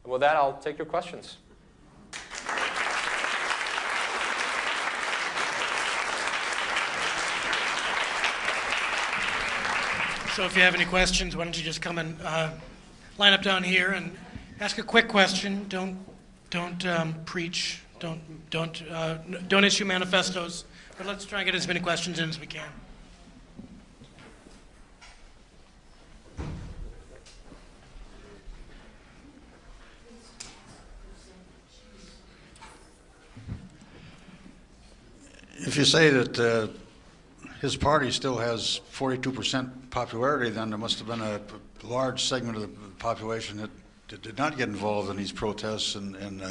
And with that, I'll take your questions. So if you have any questions, why don't you just come and line up down here and ask a quick question. Don't preach. Don't issue manifestos. But let's try and get as many questions in as we can. If you say that his party still has 42% popularity, then there must have been a large segment of the population that did not get involved in these protests and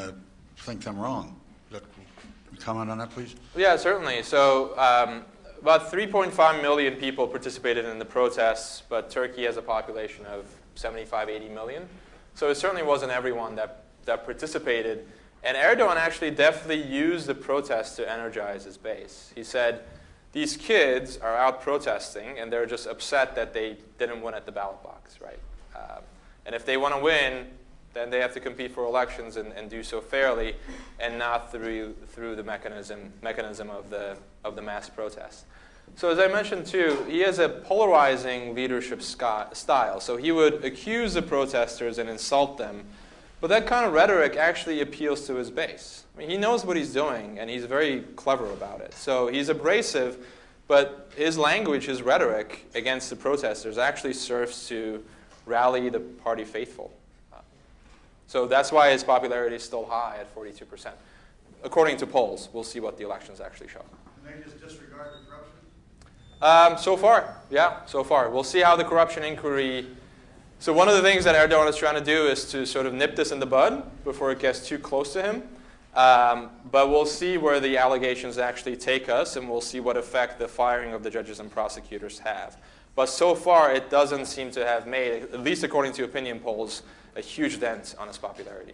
think them wrong. Comment on that, please? Yeah, certainly. So about 3.5 million people participated in the protests, but Turkey has a population of 75, 80 million. So it certainly wasn't everyone that participated. And Erdogan actually definitely used the protests to energize his base. He said, these kids are out protesting, and they're just upset that they didn't win at the ballot box, right? And if they want to win, then they have to compete for elections and do so fairly, and not through the mechanism of the mass protest. So as I mentioned too, he has a polarizing leadership style. So he would accuse the protesters and insult them, but that kind of rhetoric actually appeals to his base. I mean, he knows what he's doing, and he's very clever about it. So he's abrasive, but his language, his rhetoric against the protesters actually serves to rally the party faithful. So that's why his popularity is still high at 42%. According to polls, we'll see what the elections actually show. Can they just disregard the corruption? So far, yeah, so far. We'll see how the corruption inquiry. So one of the things that Erdogan is trying to do is to sort of nip this in the bud before it gets too close to him. But we'll see where the allegations actually take us, and we'll see what effect the firing of the judges and prosecutors have. But so far, it doesn't seem to have made, at least according to opinion polls, a huge dent on his popularity.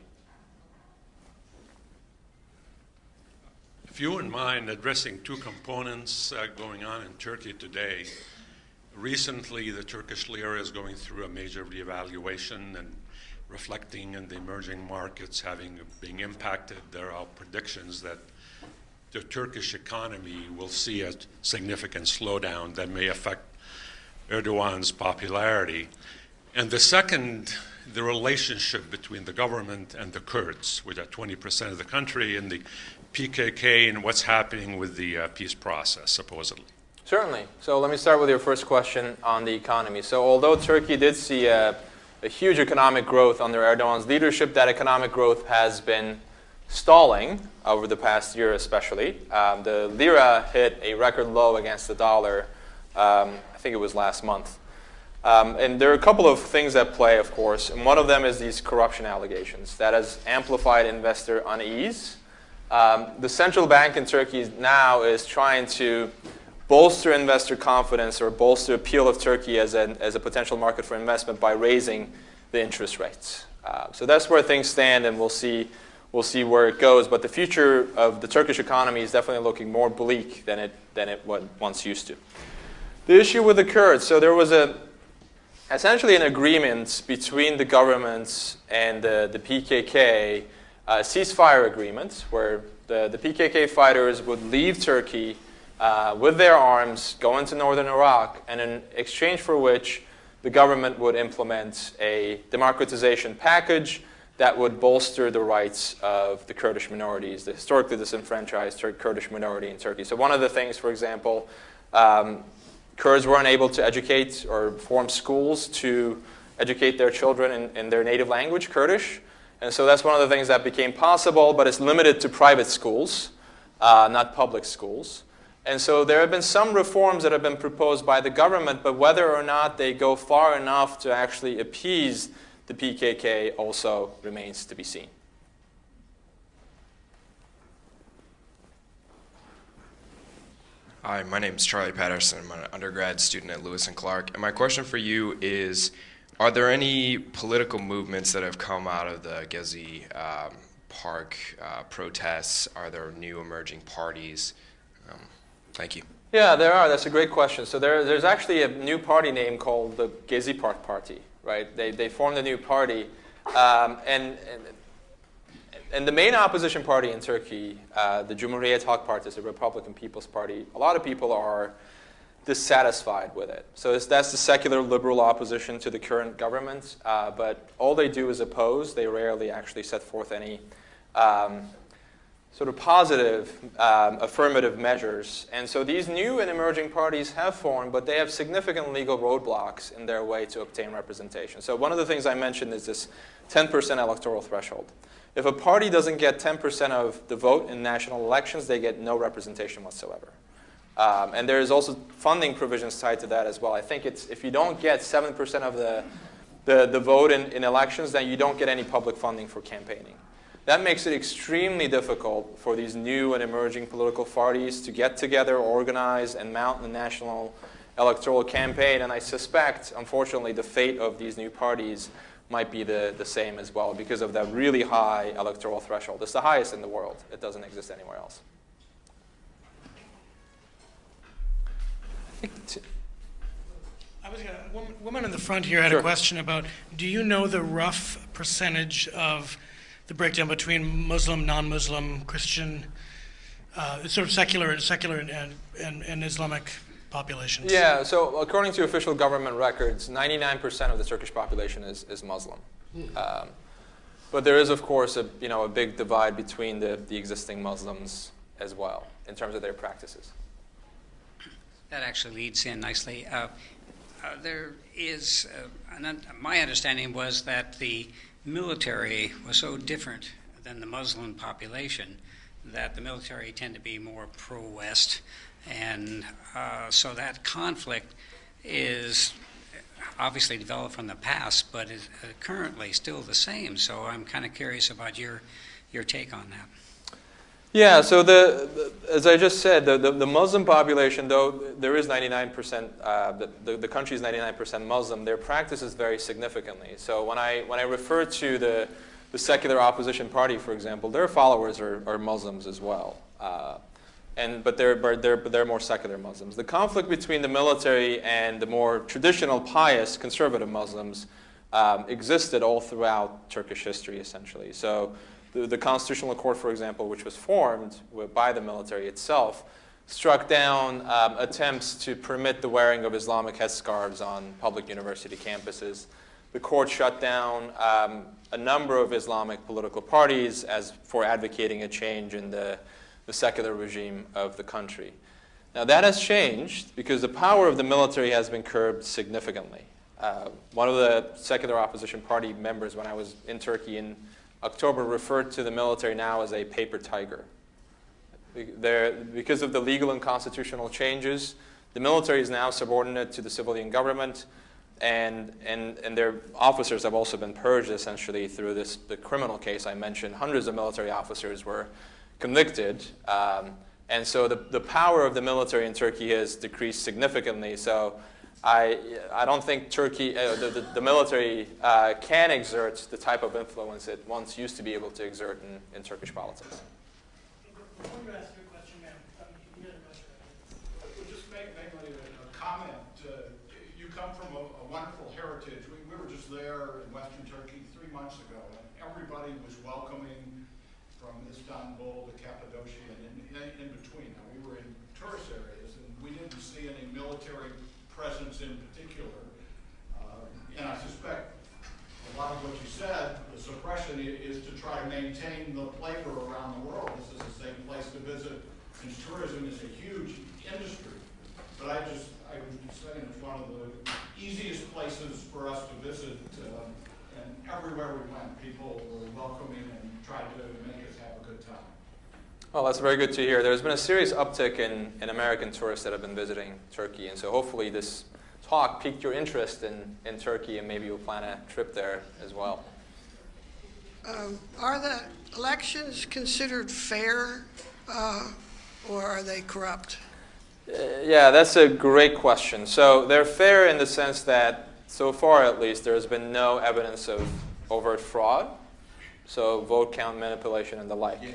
If you wouldn't mind addressing two components going on in Turkey today. Recently, the Turkish lira is going through a major reevaluation and reflecting in the emerging markets being impacted. There are predictions that the Turkish economy will see a significant slowdown that may affect Erdogan's popularity. And the second, the relationship between the government and the Kurds, which are 20% of the country, and the PKK, and what's happening with the peace process, supposedly. Certainly. So let me start with your first question on the economy. So although Turkey did see a huge economic growth under Erdogan's leadership, that economic growth has been stalling over the past year especially. The lira hit a record low against the dollar, I think it was last month. And there are a couple of things at play, of course, and one of them is these corruption allegations. That has amplified investor unease. The central bank in Turkey now is trying to bolster investor confidence or bolster appeal of Turkey as a potential market for investment by raising the interest rates. So that's where things stand, and we'll see where it goes. But the future of the Turkish economy is definitely looking more bleak than it once used to. The issue with the Kurds, so there was essentially an agreement between the government and the PKK, a ceasefire agreement, where the PKK fighters would leave Turkey with their arms, go into northern Iraq, and in exchange for which the government would implement a democratization package that would bolster the rights of the Kurdish minorities, the historically disenfranchised Kurdish minority in Turkey. So one of the things, for example, Kurds weren't able to educate or form schools to educate their children in their native language, Kurdish. And so that's one of the things that became possible, but it's limited to private schools, not public schools. And so there have been some reforms that have been proposed by the government, but whether or not they go far enough to actually appease the PKK also remains to be seen. Hi, my name is Charlie Patterson. I'm an undergrad student at Lewis and Clark. And my question for you is, are there any political movements that have come out of the Gazi Park protests? Are there new emerging parties? Thank you. Yeah, there are. That's a great question. So there's actually a new party name called the Gazi Park Party, right? They formed a new party. And the main opposition party in Turkey, the Cumhuriyet Halk Party, is the Republican People's Party. A lot of people are dissatisfied with it. So that's the secular liberal opposition to the current government, but all they do is oppose. They rarely actually set forth any sort of positive, affirmative measures. And so these new and emerging parties have formed, but they have significant legal roadblocks in their way to obtain representation. So one of the things I mentioned is this 10% electoral threshold. If a party doesn't get 10% of the vote in national elections, they get no representation whatsoever. And there's also funding provisions tied to that as well. I think it's, if you don't get 7% of the vote in elections, then you don't get any public funding for campaigning. That makes it extremely difficult for these new and emerging political parties to get together, organize, and mount a national electoral campaign. And I suspect, unfortunately, the fate of these new parties might be the same as well because of that really high electoral threshold. It's the highest in the world. It doesn't exist anywhere else. Woman in the front here had a question about, do you know the rough percentage of the breakdown between Muslim, non-Muslim, Christian, sort of secular and Islamic populations? Yeah, so according to official government records, 99% of the Turkish population is Muslim. But there is, of course, a big divide between the existing Muslims as well in terms of their practices. That actually leads in nicely. There is, my understanding was that the military was so different than the Muslim population that the military tend to be more pro-West, and so that conflict is obviously developed from the past, but is currently still the same. So I'm kind of curious about your take on that. Yeah, so as I just said, the Muslim population, though there is 99%, the country is 99% Muslim, their practices vary significantly. So when I refer to the secular opposition party, for example, their followers are Muslims as well, but they're more secular Muslims. The conflict between the military and the more traditional, pious, conservative Muslims existed all throughout Turkish history, essentially. So the Constitutional Court, for example, which was formed by the military itself, struck down attempts to permit the wearing of Islamic headscarves on public university campuses. The court shut down a number of Islamic political parties for advocating a change in the secular regime of the country. Now that has changed because the power of the military has been curbed significantly. One of the secular opposition party members, when I was in Turkey in October, referred to the military now as a paper tiger. Because of the legal and constitutional changes, the military is now subordinate to the civilian government, and their officers have also been purged essentially through the criminal case I mentioned. Hundreds of military officers were convicted, and so the power of the military in Turkey has decreased significantly. So I don't think Turkey, the military can exert the type of influence it once used to be able to exert in Turkish politics. Before you ask your question, ma'am, you had a question. Well, just make a comment. You come from a wonderful heritage. We were just there in Western Turkey 3 months ago, and everybody was welcoming from Istanbul to Cappadocia and in between. Now, we were in tourist areas, and we didn't see any military presence in particular. And I suspect a lot of what you said, the suppression is to try to maintain the flavor around the world. This is a safe place to visit, and tourism is a huge industry. But I was just saying it's one of the easiest places for us to visit, and everywhere we went, people were welcoming and tried to make us have a good time. Well, that's very good to hear. There's been a serious uptick in American tourists that have been visiting Turkey, and so hopefully this talk piqued your interest in Turkey, and maybe you'll plan a trip there as well. Are the elections considered fair, or are they corrupt? Yeah, that's a great question. So they're fair in the sense that, so far at least, there has been no evidence of overt fraud, so vote count manipulation and the like. Yeah.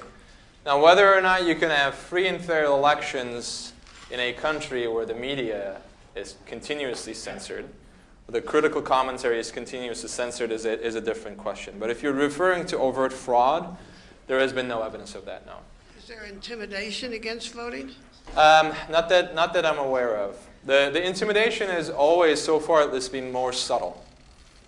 Now, whether or not you can have free and fair elections in a country where the media is continuously censored, where the critical commentary is continuously censored is a different question. But if you're referring to overt fraud, there has been no evidence of that, no. Is there intimidation against voting? Not that I'm aware of. The intimidation has always, so far at least, been more subtle.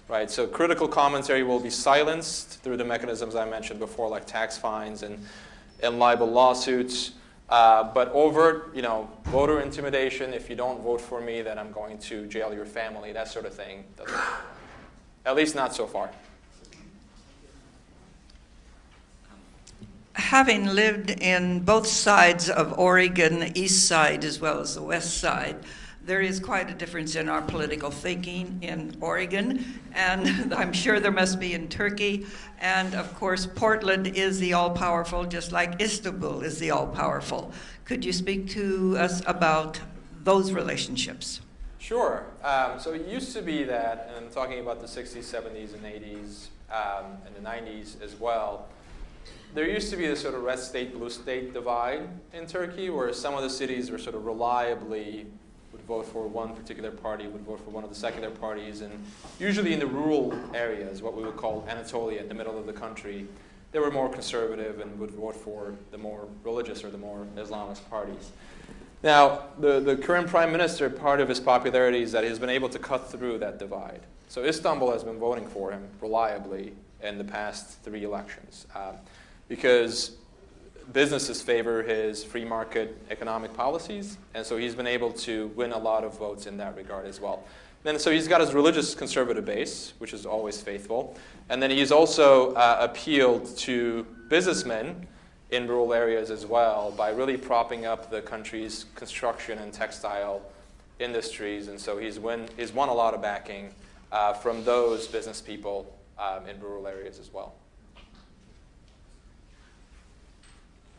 Right? So critical commentary will be silenced through the mechanisms I mentioned before, like tax fines and libel lawsuits. But overt, voter intimidation, if you don't vote for me, then I'm going to jail your family, that sort of thing. At least not so far. Having lived in both sides of Oregon, the east side as well as the west side, there is quite a difference in our political thinking in Oregon, and I'm sure there must be in Turkey. And of course, Portland is the all-powerful, just like Istanbul is the all-powerful. Could you speak to us about those relationships? Sure. So it used to be that, and I'm talking about the 60s, 70s, and 80s, and the 90s as well, there used to be this sort of red state, blue state divide in Turkey, where some of the cities were sort of reliably would vote for one particular party, would vote for one of the secular parties, and usually in the rural areas, what we would call Anatolia, in the middle of the country, they were more conservative and would vote for the more religious or the more Islamist parties. Now, the current prime minister, part of his popularity is that he's been able to cut through that divide. So Istanbul has been voting for him reliably in the past 3 elections because businesses favor his free market economic policies, and so he's been able to win a lot of votes in that regard as well. Then, so he's got his religious conservative base, which is always faithful, and then he's also appealed to businessmen in rural areas as well by really propping up the country's construction and textile industries, and so he's won a lot of backing from those business people in rural areas as well.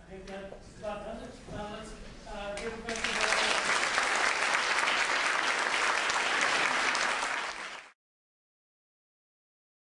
I think that about does it. Let's give a